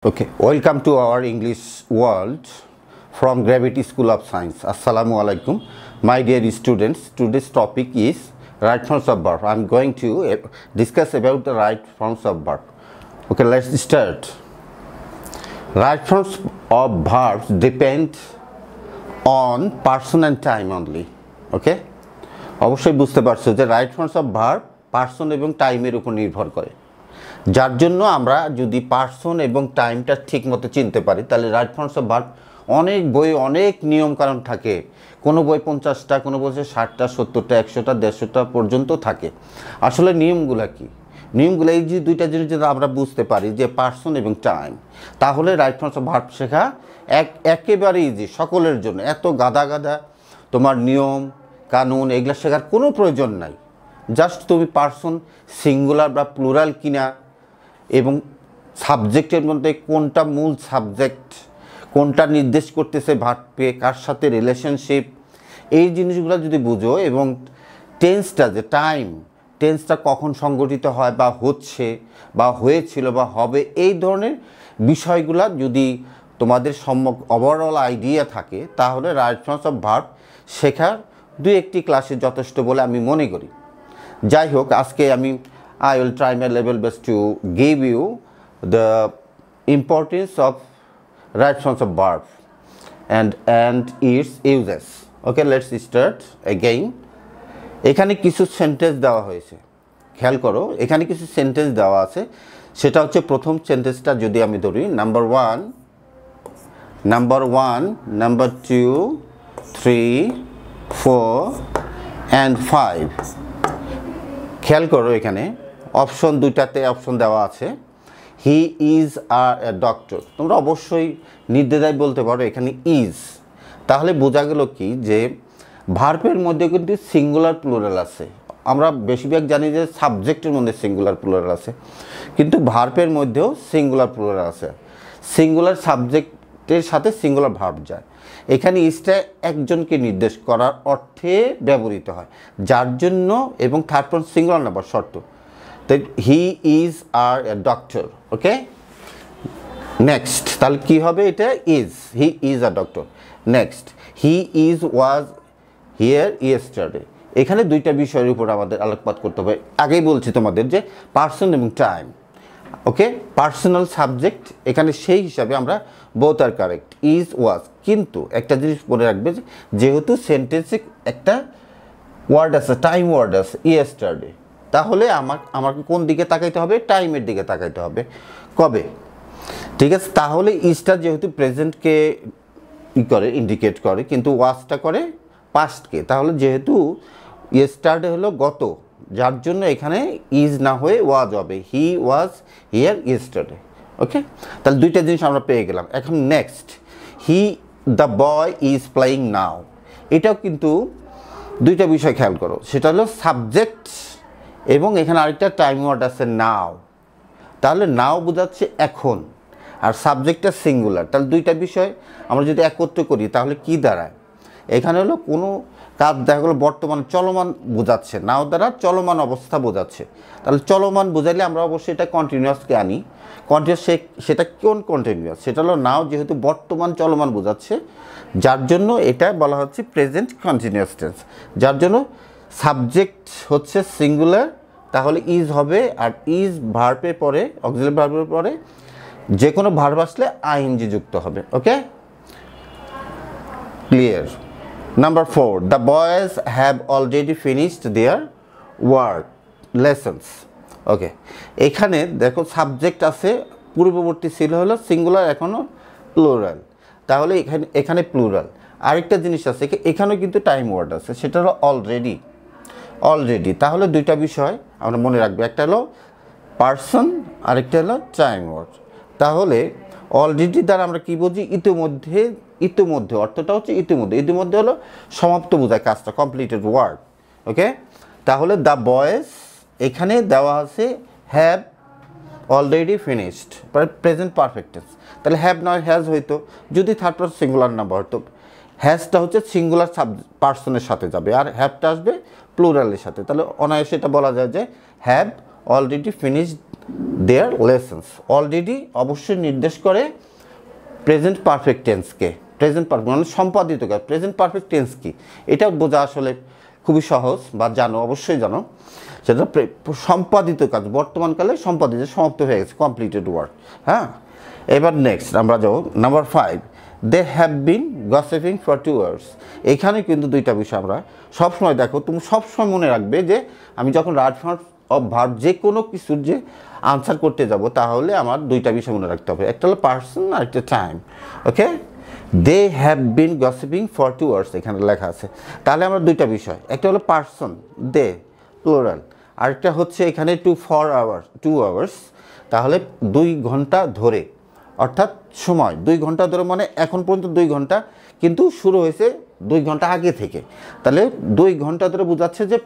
Okay, welcome to our English world from Gravity School of Science. Assalamu alaikum, my dear students. Today's topic is right forms of verb. I'm going to discuss about the right forms of verb. Okay, let's start. Right forms of verbs depend on person and time only. Okay, অবশ্যই বুঝতে পারছো যে right forms of verb person এবং টাইমের উপর নির্ভর করে, যার জন্য আমরা যদি পার্সন এবং টাইমটা ঠিকমতো চিনতে পারি তাহলে রাইট ফর্মস অফ ভার্ব অনেক বই অনেক নিয়মকানুন থাকে, কোনো বই 50টা, কোনো বই 60টা, 70টা, 100টা, 150টা পর্যন্ত থাকে। আসলে নিয়মগুলো কি? নিয়মগুলো এই যে দুইটা জিনিস যদি আমরা বুঝতে পারি যে পার্সন এবং টাইম, তাহলে রাইট ফর্মস অফ ভার্ব শেখা একেবারে ইজি সকলের জন্য। এত গাদা তোমার নিয়ম কানুন এগুলো শেখার কোনো প্রয়োজন নাই। জাস্ট তুমি পার্সন সিঙ্গুলার বা প্লুরাল কিনা এবং সাবজেক্টের মধ্যে কোনটা মূল সাবজেক্ট, কোনটা নির্দেশ করতেছে ভার্বকে, কার সাথে রিলেশনশিপ, এই জিনিসগুলো যদি বুঝো এবং টেন্সটা যে টেন্সটা কখন সংগঠিত হয় বা হচ্ছে বা হয়েছিল বা হবে, এই ধরনের বিষয়গুলো যদি তোমাদের সম্যক ওভারঅল আইডিয়া থাকে তাহলে রাইট ফর্মস অফ ভার্ব শেখার দুই একটি ক্লাসে যথেষ্ট বলে আমি মনে করি। যাই হোক, আজকে I will try my level best to give you the importance of right forms of verb and its uses. Okay, let's start again. এখানে কিছু সেন্টেন্স দেওয়া হয়েছে, খেয়াল করো, এখানে কিছু সেন্টেন্স দেওয়া আছে। সেটা হচ্ছে প্রথম সেন্টেন্সটা যদি আমি ধরি, নাম্বার ওয়ান, নাম্বার 2, 3, 4 and 5। খেয়াল করো, এখানে অপশন দুইটাতে অপশন দেওয়া আছে, হি ইজ আ ডক্টর। তোমরা অবশ্যই নির্দ্বিধায় বলতে পারো এখানে ইজ। তাহলে বোঝা গেল কি যে ভার্বের মধ্যে কিন্তু সিঙ্গুলার প্লুরাল আছে। আমরা বেশিরভাগ জানি যে সাবজেক্টের মধ্যে সিঙ্গুলার প্লুরাল আছে, কিন্তু ভার্বের মধ্যেও সিঙ্গুলার প্লুরাল আছে। সিঙ্গুলার সাবজেক্টের সাথে সিঙ্গুলার ভার্ব যায়। এখানে ইজটা একজনকে নির্দেশ করার অর্থে ব্যবহৃত হয়, যার জন্য, এবং থার্ড পারসন সিঙ্গুলার নাম্বার শর্ত। তো he is are a doctor. Okay, next তাহলে কি হবে? এটা is, he is a doctor. Next, he is was here yesterday. এখানে দুইটা বিষয়ের উপর আমাদের আলোকপাত করতে হবে। আগেই বলছি তোমাদের যে পার্সন এবং টাইম। ওকে, পার্সোনাল সাবজেক্ট এখানে সেই হিসাবে আমরা both are correct, is was. কিন্তু একটা জিনিস মনে রাখবে, যেহেতু সেন্টেন্সে একটা ওয়ার্ড আছে, টাইম ওয়ার্ড আছে, ইয়েস্টারডে, তাহলে আমাকে কোন দিকে তাকাইতে হবে? টাইমের দিকে তাকাইতে হবে। কবে? ঠিক আছে, তাহলে ইজটা যেহেতু প্রেজেন্টকে ইন্ডিকেট করে, কিন্তু ওয়াজটা করে পাস্টকে। তাহলে যেহেতু ইয়েস্টারডে হলো গত, যার জন্য এখানে ইজ না হয়ে ওয়াজ হবে, হি ওয়াজ হিয়ার ইয়েস্টারডে। ওকে, তাহলে দুইটা জিনিস আমরা পেয়ে গেলাম। এখন next, the boy is playing নাও। এটাও কিন্তু দুইটা বিষয় খেয়াল করো, সেটা হলো সাবজেক্ট এবং এখানে আরেকটা টাইম ওয়ার্ড আছে নাও। তাহলে নাও বোঝাচ্ছে এখন, আর সাবজেক্টটা সিঙ্গুলার। তাহলে দুইটা বিষয় আমরা যদি একত্র করি তাহলে কি দাঁড়ায়? এখানে হলো কোনো কাজ দেখা গেলো বর্তমান চলমান বোঝাচ্ছে, নাও দ্বারা চলমান অবস্থা বোঝাচ্ছে। তাহলে চলমান বোঝাইলে আমরা অবশ্যই এটা কন্টিনিউয়াসকে আনি। কন্টিনিউয়াস সেটা কোন কন্টিনিউয়াস? সেটা হলো নাও, যেহেতু বর্তমান চলমান বোঝাচ্ছে, যার জন্য এটা বলা হচ্ছে প্রেজেন্ট কন্টিনিউয়াস টেন্স। যার জন্য সাবজেক্ট হচ্ছে সিঙ্গুলার, তাহলে ইজ হবে। আর ইজ ভার্বের পরে, অক্সিলারি ভার্বের পরে যে কোনো ভার্ব আসলে আইএনজি যুক্ত হবে। Okay, clear? Number 4, the boys have already finished their work lessons. Okay, এখানে দেখো সাবজেক্ট আছে, পূর্ববর্তী ছিল হলো সিঙ্গুলার, এখনও প্লুরাল, তাহলে এখানে প্লুরাল। আরেকটা জিনিস আছে, এখানেও কিন্তু টাইম ওয়ার্ড আছে, সেটা হলো অলরেডি। তাহলে দুইটা বিষয় আমরা মনে রাখবো, একটা হলো পার্সন, আরেকটা হলো টাইম ওয়ার্ড। তাহলে অলরেডি দ্বারা আমরা কি বুঝি? ইতিমধ্যে অর্থটা হচ্ছে ইতিমধ্যে হলো সমাপ্ত বোঝায় কাজটা, কমপ্লিটেড ওয়ার্ক। ওকে, তাহলে দ্য বয়েজ এখানে দেওয়া আছে have already finished, present perfect tense. তাহলে হ্যাভ নয় হ্যাজ হইতো, যদি থার্ড পারসন সিঙ্গুলার নাম্বার হতো। হ্যাজটা হচ্ছে সিঙ্গুলার পার্সনের সাথে যাবে, আর হ্যাভটা আসবে প্লুরালের সাথে। তাহলে অনায়াসে এটা বলা যায় যে have already finished their lessons. Already অবশ্যই নির্দেশ করে প্রেজেন্ট পারফেক্ট টেন্সকে। প্রেজেন্ট পারফেক্ট মানে সম্পাদিত কাজ। প্রেজেন্ট পারফেক্ট টেন্স কি এটা বোঝা আসলে খুবই সহজ, বা জানো, অবশ্যই জানো। সেটা সম্পাদিত কাজ, বর্তমানকালে সম্পাদিত, সমাপ্ত হয়ে গেছে, কমপ্লিটেড ওয়ার্ক। হ্যাঁ, এবার নেক্সট আমরা যাবো number 5, they have been gossiping for 2 hours। এখানে কিন্তু দুইটা বিষয় আমরা সবসময়, দেখো তুমি সবসময় মনে রাখবে যে আমি যখন রাইট ফর্ম অফ ভার্ব যে কোনো কিছুর যে আনসার করতে যাব, তাহলে আমার দুইটা বিষয় মনে রাখতে হবে, একটা হলো পার্সন আর একটা time. Okay, they have been gossiping for 2 hours এখানে লেখা আছে। তাহলে আমরা দুইটা বিষয়, একটা হলো পার্সন, দে প্লুরাল, আরেকটা হচ্ছে এখানে 2 hours। তাহলে 2 ঘন্টা ধরে, অর্থাৎ সময় 2 ঘন্টা ধরে, মানে এখন পর্যন্ত 2 ঘন্টা, কিন্তু শুরু হয়েছে 2 ঘন্টা আগে থেকে। তাহলে 2 ঘন্টা ধরে বোঝাচ্ছে যে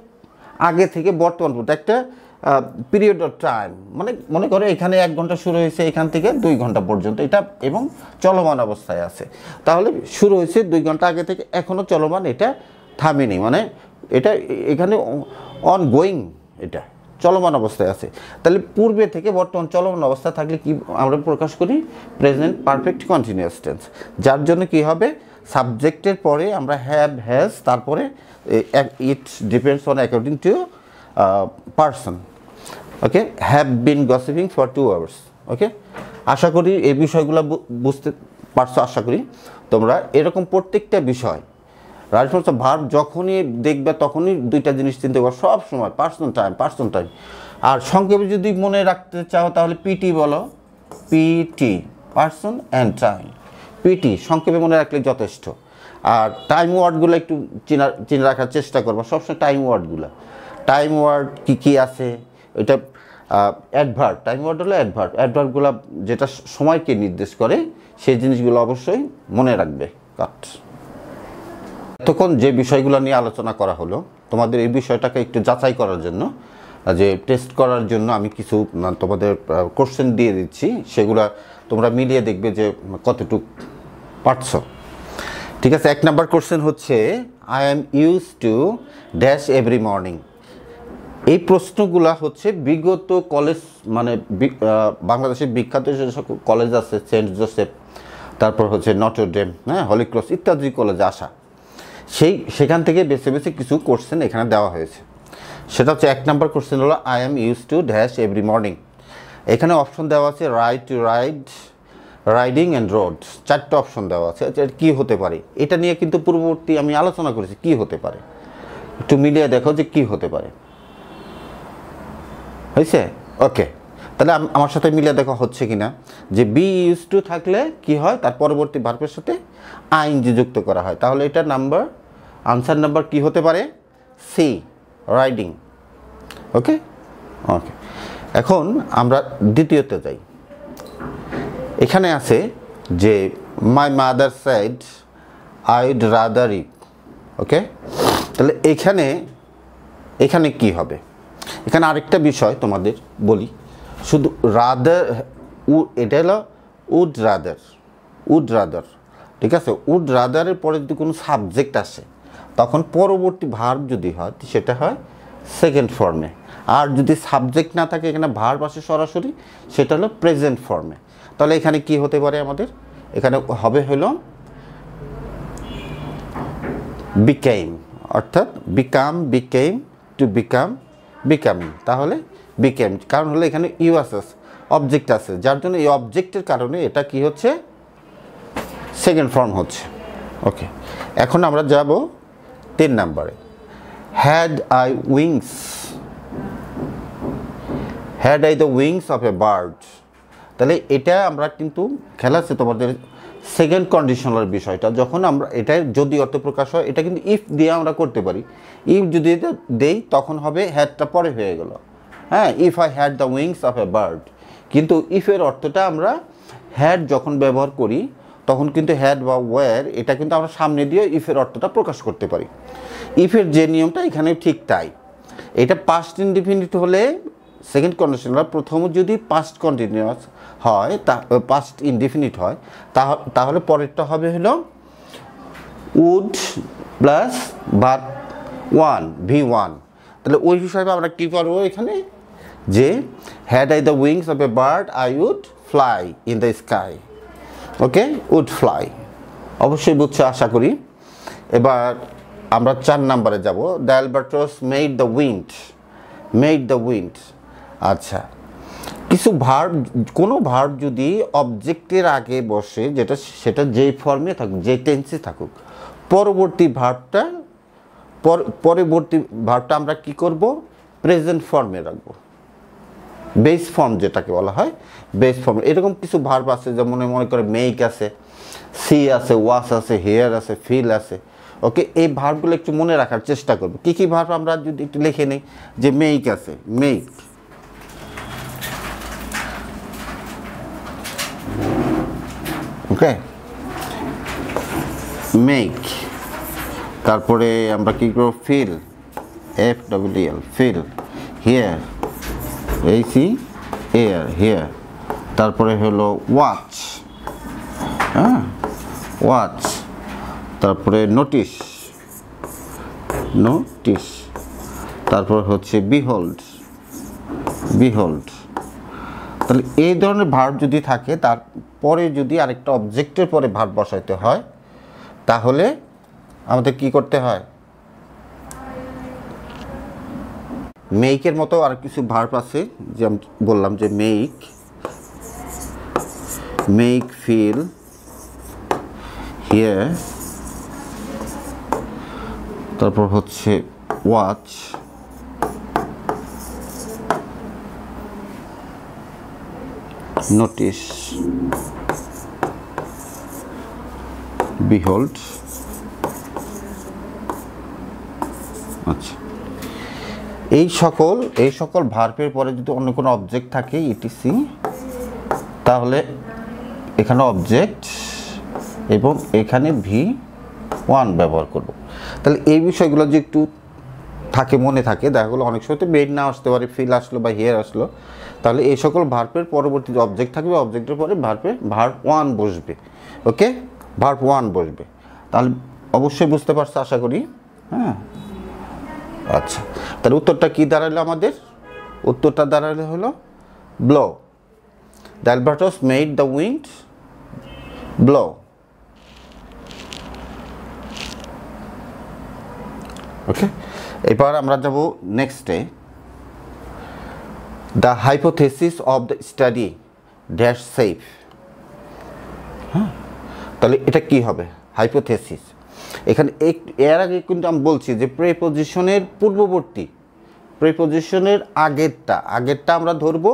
আগে থেকে বর্তমান পর্যন্ত একটা পিরিয়ড অফ টাইম। মানে মনে করো এখানে 1 ঘন্টা শুরু হয়েছে, এখান থেকে 2 ঘন্টা পর্যন্ত এটা, এবং চলমান অবস্থায় আছে। তাহলে শুরু হয়েছে 2 ঘন্টা আগে থেকে, এখনও চলমান, এটা থামেনি, মানে এটা এখানে অনগোয়িং, এটা চলমান অবস্থায় আছে। তাহলে পূর্বে থেকে বর্তমান চলমান অবস্থা থাকলে কি আমরা প্রকাশ করি? Present perfect continuous tense. যার জন্য কি হবে? সাবজেক্টের পরে আমরা হ্যাভ, হ্যাজ, তারপরে it depends on according to person. Okay, have been gossiping for 2 hours। ওকে, আশা করি এই বিষয়গুলো বুঝতে পারছো। আশা করি তোমরা এরকম প্রত্যেকটা বিষয় রাইট ফর্ম অফ ভার্ব যখনই দেখবে তখনই দুইটা জিনিস চিন্তা করো সব সময়, পার্সন টাইম। আর সংক্ষেপে যদি মনে রাখতে চাও তাহলে পিটি বলো, PT, person and time. PT সংক্ষেপে মনে রাখলে যথেষ্ট। আর টাইম ওয়ার্ডগুলো একটু চিনে রাখার চেষ্টা করবো সবসময়। টাইম ওয়ার্ড কী আছে, এটা অ্যাডভার্ব। টাইম ওয়ার্ড হলো অ্যাডভার্বগুলো যেটা সময়কে নির্দেশ করে, সেই জিনিসগুলো অবশ্যই মনে রাখবে। এতক্ষণ যে বিষয়গুলো নিয়ে আলোচনা করা হলো, তোমাদের এই বিষয়টাকে একটু যাচাই করার জন্য, যে টেস্ট করার জন্য আমি কিছু তোমাদের কোশ্চেন দিয়ে দিচ্ছি, সেগুলো তোমরা মিলিয়ে দেখবে যে কতটুকু পারছো। ঠিক আছে, 1 নম্বর কোশ্চেন হচ্ছে I am use to dash every morning. এই প্রশ্নগুলা হচ্ছে বিগত কলেজ, মানে বাংলাদেশের বিখ্যাত যে সকল কলেজ আছে, সেন্ট জোসেফ, তারপর হচ্ছে নটর ডেম, হ্যাঁ, হলি ক্রস ইত্যাদি কলেজে আসা, সেখান থেকে বেছে কিছু কোশ্চেন এখানে দেওয়া হয়েছে। সেটা হচ্ছে 1 নম্বর কোশ্চেন হলো I am use to dash every morning. এখানে অপশন দেওয়া আছে ride to ride, riding and road, 4টা অপশন দেওয়া আছে। এটা কী হতে পারে? এটা নিয়ে কিন্তু পূর্ববর্তী আমি আলোচনা করেছি কী হতে পারে, একটু মিলিয়ে দেখো যে কী হতে পারে। হয়েছে? ওকে, তাহলে আমার সাথে মিলিয়ে দেখা হচ্ছে কিনা, যে বি ইউজ টু থাকলে কি হয়, তার পরবর্তী ভার্বের সাথে আইএনজি যুক্ত করা হয়। তাহলে এটা আনসার নাম্বার কি হতে পারে? C, riding. ওকে, এখন আমরা দ্বিতীয়তে যাই। এখানে আছে যে my mother said I would rather it. Okay, তাহলে এখানে কি হবে? এখানে আরেকটা বিষয় তোমাদের বলি, শুধু রাদার, এটা হলো উড রাদার। ঠিক আছে, উড রাদারের পরে যদি কোনো সাবজেক্ট আসে, তখন পরবর্তী ভার্ব যদি হয় সেটা হয় সেকেন্ড ফর্মে। আর যদি সাবজেক্ট না থাকে, এখানে ভার্ব আসে সরাসরি, সেটা হলো প্রেজেন্ট ফর্মে। তাহলে এখানে কি হতে পারে আমাদের? এখানে হবে হলো বিকেম, অর্থাৎ বিকেম টু বিকামিং। তাহলে বিকেম, কারণ হলো এখানে ইউএসএস অবজেক্ট আছে, যার জন্য এই অবজেক্টের কারণে এটা কি হচ্ছে? সেকেন্ড ফর্ম হচ্ছে। ওকে, এখন আমরা যাব 3 নম্বরে। Had I the wings of a bird. তাহলে এটা আমরা কিন্তু খেলা আছে তোমাদের সেকেন্ড কন্ডিশনাল বিষয়টা, যখন আমরা এটা যদি অর্থ প্রকাশ হয়, এটা কিন্তু ইফ দিয়ে আমরা করতে পারি। ইফ যদি এটা দেই তখন হবে হ্যাডটা পরে হয়ে গেল, হ্যাঁ, if I had the wings of a bird. কিন্তু ইফের অর্থটা আমরা হ্যাড যখন ব্যবহার করি, তখন কিন্তু হ্যাড বা ওয়্যার, এটা কিন্তু আমরা সামনে দিয়ে ইফের অর্থটা প্রকাশ করতে পারি। ইফের যে নিয়মটা এখানে ঠিক তাই। এটা পাস্ট ইনডিফিনিট হলে সেকেন্ড কন্ডিশনাল, প্রথম যদি পাস্ট কন্টিনিউয়াস হয়, পাস্ট ইনডিফিনিট হয়, তাহলে পরেরটা হবে হলো উড প্লাস ভার্ব 1 V1। তাহলে ওই হিসাবে আমরা কী করবো? এখানে যে had I the wings of a bird I would fly in the sky. Okay, would fly অবশ্যই বুঝছো আশা করি। এবার আমরা 4 নম্বরে যাব। The albatross made the wind. আচ্ছা, কিছু ভার্ব, কোনো ভার্ব যদি অবজেক্টের আগে বসে, সেটা যেই ফর্মে থাকুক, যে টেন্সে থাকুক, পরবর্তী ভার্বটা আমরা কি করব? প্রেজেন্ট ফর্মে রাখবো, বেস ফর্ম যেটাকে বলা হয় বেস ফর্ম। এরকম কিছু ভার্ব আছে, যেমন মনে করে মেক আছে, সি আছে, ওয়াশ আছে, হেয়ার আছে, ফিল আছে। ওকে, এই ভার্বগুলো একটু মনে রাখার চেষ্টা করবো। কী কী ভার্ব আমরা যদি একটু লিখে নিই, যে মেক আছে, মেক, ওকে, মেক। তারপরে আমরা কী করবো? Feel, FEEL, feel. Hear, air, hear. তারপরে হলো ওয়াচ, হ্যাঁ, ওয়াচ। তারপরে নোটিস, তারপর হচ্ছে বিহোল্ড। তাহলে এই ধরনের ভার্ব যদি থাকে, তারপরে যদি আরেকটা অবজেক্টের পরে ভার্ব বসাইতে হয়, তাহলে আমাদের কি করতে হয়? মেইকের মতো আর কিছু ভার্ব আছে, যে আমি বললাম যে মেক, ফিল, হিয়ার, তারপর হচ্ছে ওয়াচ, নোটিস, বিহোল্ড। আচ্ছা, এই সকল ভার্বের পরে যদি অন্য কোনো অবজেক্ট থাকে, ইটিসি, তাহলে এখানে অবজেক্ট এবং এখানে V1 ব্যবহার করব। তাহলে এই বিষয়গুলো যে একটু মনে থাকে, দেখা গেলো অনেক সময় তো মেড না আসতে পারে, ফিল আসলো বা হিয়ার আসলো, তাহলে এই সকল ভার্বের পরবর্তী অবজেক্ট থাকবে, অবজেক্টের পরে ভার্ব 1 বসবে। ওকে, ভার্ব 1 বসবে। তাহলে অবশ্যই বুঝতে পারছো আশা করি, হ্যাঁ। আচ্ছা, তাহলে উত্তরটা কি দাঁড়ালো আমাদের? উত্তরটা দাঁড়ালো হলো blow. The albatross made the wind blow. Okay, এবার আমরা যাব নেক্সটে। The hypothesis of the study dash safe. হ্যাঁ, তাহলে এটা কি হবে? হাইপোথেসিস। এখানে এর আগে কিন্তু আমি বলছি যে প্রিপোজিশনের পূর্ববর্তী, প্রিপোজিশনের আগেরটা আমরা ধরবো,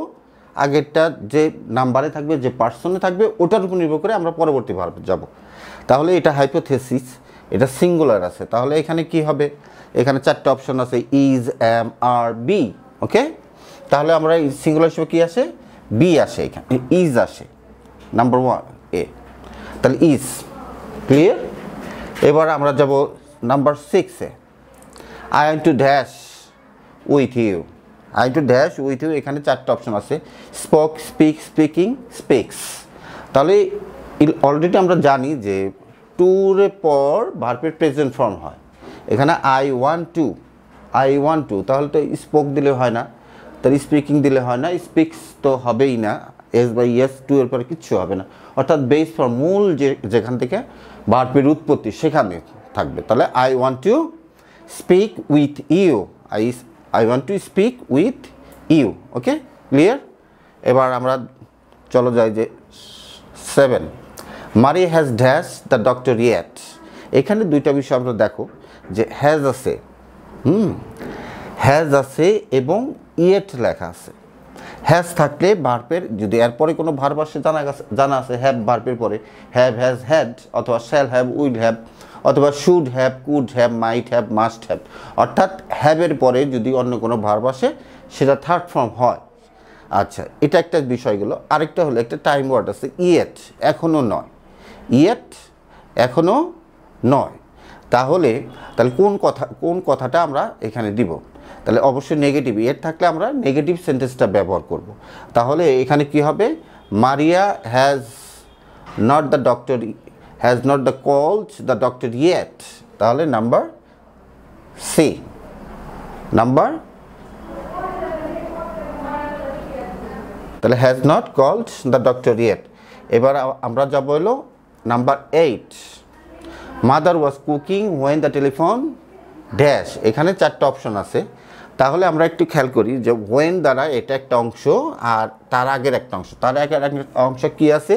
আগেরটা যে নাম্বারে থাকবে, যে পার্সনে থাকবে, ওটার উপর নির্ভর করে আমরা পরবর্তী ভার্বে যাব। তাহলে এটা হাইপোথেসিস, এটা সিঙ্গুলার আছে। তাহলে এখানে কি হবে? এখানে 4টা অপশন আছে, ইজ, এম, আর, বি। ওকে, তাহলে আমরা এই সিঙ্গুলার হিসেবে কি আসে? বি আসে, এখানে ইজ আসে, নাম্বার 1 এ। তাহলে ইজ ক্লিয়ার। এবার আমরা যাব নাম্বার 6-এ। I want to dash with you. এখানে 4টা অপশন আছে, স্পোক, স্পিক, স্পিকিং, স্পিক্স। তাহলে অলরেডি আমরা জানি যে টুর পর ভার্বের প্রেজেন্ট ফর্ম হয়। এখানে আই ওয়ান্ট টু, তাহলে তো স্পোক দিলে হয় না, তাহলে স্পিকিং দিলে হয় না, স্পিক্স তো হবেই না, এস বাই এস, টু এর পরে কিচ্ছু হবে না, অর্থাৎ বেস ফর্ম, মূল যেখান থেকে ভার্বের উৎপত্তি সেখানে থাকবে। তাহলে I want to speak with you, I want to speak with you. Okay, clear. এবার আমরা চলো যাই যে 7, Mary has dash the doctor yet. এখানে 2টা বিষয় আমরা দেখো, যে হ্যাজ আছে এবং ইয়েট লেখা আছে। হ্যাজ থাকলে ভার্বের, যদি এরপরে কোনো ভার্ব আসে, জানা আছে হ্যাভ ভার্বের পরে, হ্যাভ, হ্যাজ, হ্যাড, অথবা শ্যাল হ্যাভ, উইল হ্যাভ, অথবা should have, could have, might have, must have. অর্থাৎ হ্যাভের পরে যদি অন্য কোনো ভার্ব আসে, সেটা থার্ড ফর্ম হয়। আচ্ছা, এটা একটা বিষয়গুলো। আরেকটা হলো, একটা টাইম ওয়ার্ড আছে ইয়েট, এখনও নয়। তাহলে কোন কথাটা আমরা এখানে দিব? তাহলে অবশ্যই নেগেটিভ। ইয়েট থাকলে আমরা নেগেটিভ সেন্টেন্সটা ব্যবহার করব। তাহলে এখানে কি হবে? Maria has not called the doctor yet. তাহলে নাম্বার সি, নাম্বার তাহলে has not called the doctor yet. এবার আমরা যাব হলো number 8, mother was cooking when the telephone dash. এখানে 4টা অপশন আছে, তাহলে আমরা একটু খেয়াল করি যে হোয়েন দ্বারা এটা একটা অংশ আর তার আগের একটা অংশ, তার আগের একটা অংশ কি আছে,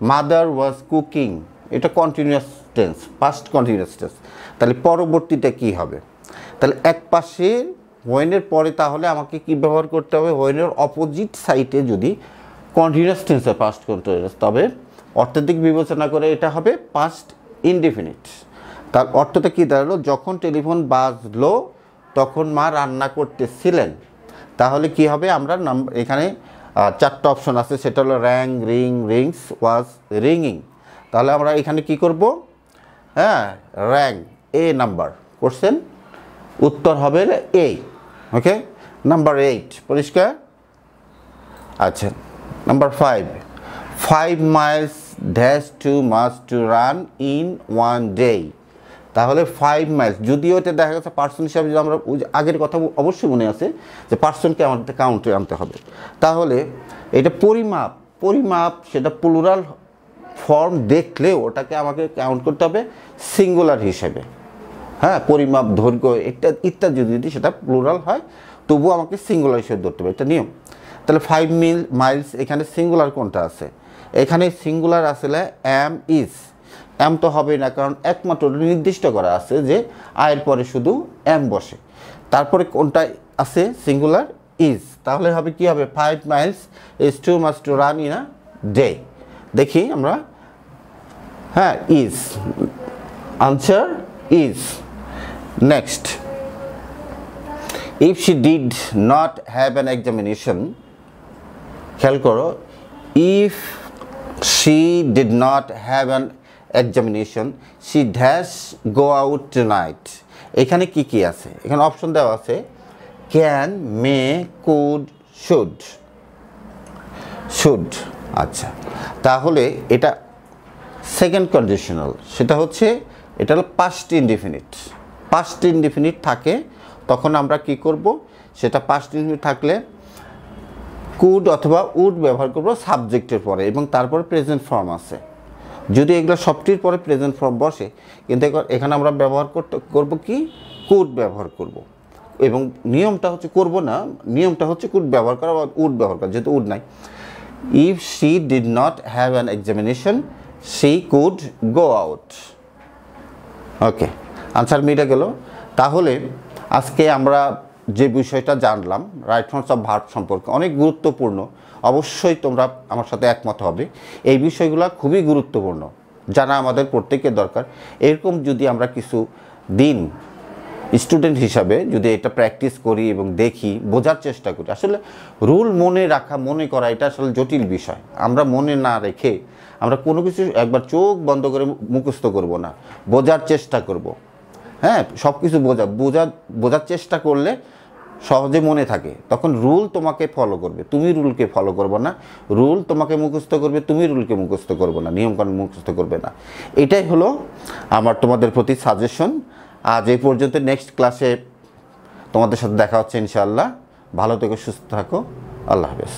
মাদার ওয়াজ কুকিং, এটা continuous tense, past continuous tense. তাহলে পরবর্তীটা কি হবে, তাহলে এক পাশে হোয়েনের পরে তাহলে আমাকে কি ব্যবহার করতে হবে, হোয়েনের অপোজিট সাইডে যদি কন্টিনিউয়াস টেন্স হয় পাস্ট কন্টিনিউয়াস, তবে অর্থের দিক বিবেচনা করে এটা হবে পাস্ট ইনডেফিনিট। তার অর্থটা কী দাঁড়ালো, যখন টেলিফোন বাজলো তখন মা রান্না করতেছিলেন। তাহলে কি হবে, আমরা এখানে 4টা অপশন আছে, সেটা হলো র্যাং, রিং, রিংস, ওয়াজ রিংইং। তাহলে আমরা এখানে কি করব, হ্যাঁ র্যাং, এ নাম্বার কোশ্চেন, উত্তর হবে এ। ওকে, নাম্বার 8 পরিষ্কার। আচ্ছা, number 5 miles dash too much to run in 1 day। তাহলে 5 miles, যদিও এটা দেখা গেছে পার্সন হিসাবে, যদি আমরা আগের কথা অবশ্যই মনে আছে যে পার্সনকে আমাদের কাউন্টে আনতে হবে, তাহলে এটা পরিমাপ সেটা প্লুরাল ফর্ম দেখলেও ওটাকে আমাকে কাউন্ট করতে হবে সিঙ্গুলার হিসেবে। হ্যাঁ, পরিমাপ, দৈর্ঘ্য ইত্যাদি যদি সেটা প্লুরাল হয় তবুও আমাকে সিঙ্গুলার হিসেবে ধরতে হবে, এটা নিয়ম। তাহলে 5 miles এখানে সিঙ্গুলার কোনটা আছে, এখানে সিঙ্গুলার আসলে এম ইজ, এম তো হবেই না, কারণ একমাত্র নির্দিষ্ট করা আছে যে আয়ের পরে শুধু এম বসে। তারপরে কোনটা আছে, সিঙ্গুলার ইজ। তাহলে হবে কি হবে, 5 miles is too much to run in a day। দেখি আমরা, হ্যাঁ is, answer is. Next, if she did not have an examination, খেয়াল করো, if she did not have an examination she dash go out tonight। এখানে কি কি আছে, এখানে অপশন দেওয়া আছে ক্যান, মে, কুড, শুড। আচ্ছা, তাহলে এটা সেকেন্ড কন্ডিশনাল, সেটা হচ্ছে এটা হলো পাস্ট ইনডিফিনিট থাকে, তখন আমরা কি করব, সেটা পাস্ট ইনডিফিনিট থাকলে কুড অথবা উড ব্যবহার করব সাবজেক্টের পরে, এবং তারপরে প্রেজেন্ট ফর্ম আছে। যদি এগুলো সবটির পরে প্রেজেন্ট ফর্ম বসে, কিন্তু এখানে আমরা ব্যবহার করব কি, কুড ব্যবহার করব। এবং নিয়মটা হচ্ছে কুড ব্যবহার করা বা উড ব্যবহার করা, যেহেতু উড নাই। If she did not have an examination she could go out. Okay, answer মিলে গেল। তাহলে আজকে আমরা যে বিষয়টা জানলাম রাইট ফর্মস অফ ভার্ব সম্পর্কে, অনেক গুরুত্বপূর্ণ, অবশ্যই তোমরা আমার সাথে একমত হবে। এই বিষয়গুলো খুবই গুরুত্বপূর্ণ, জানা আমাদের প্রত্যেকের দরকার। এরকম যদি আমরা কিছু দিন স্টুডেন্ট হিসাবে যদি এটা প্র্যাকটিস করি এবং দেখি, বোঝার চেষ্টা করি, আসলে রুল মনে রাখা, মনে করা এটা আসলে জটিল বিষয়। আমরা মনে না রেখে আমরা কোনো কিছু একবার চোখ বন্ধ করে মুখস্থ করব না, বোঝার চেষ্টা করব। হ্যাঁ, সব কিছু বোঝার চেষ্টা করলে সহজে মনে থাকে, তখন রুল তোমাকে ফলো করবে, তুমি রুলকে ফলো করবে না। রুল তোমাকে মুখস্থ করবে, তুমি রুলকে মুখস্থ করবে না, নিয়মকানুন মুখস্থ করবে না। এটাই হলো আমার তোমাদের প্রতি সাজেশন। আজ এই পর্যন্ত, নেক্সট ক্লাসে তোমাদের সাথে দেখা হচ্ছে ইনশাআল্লাহ। ভালো থেকো, সুস্থ থাকো, আল্লাহ হাফেজ।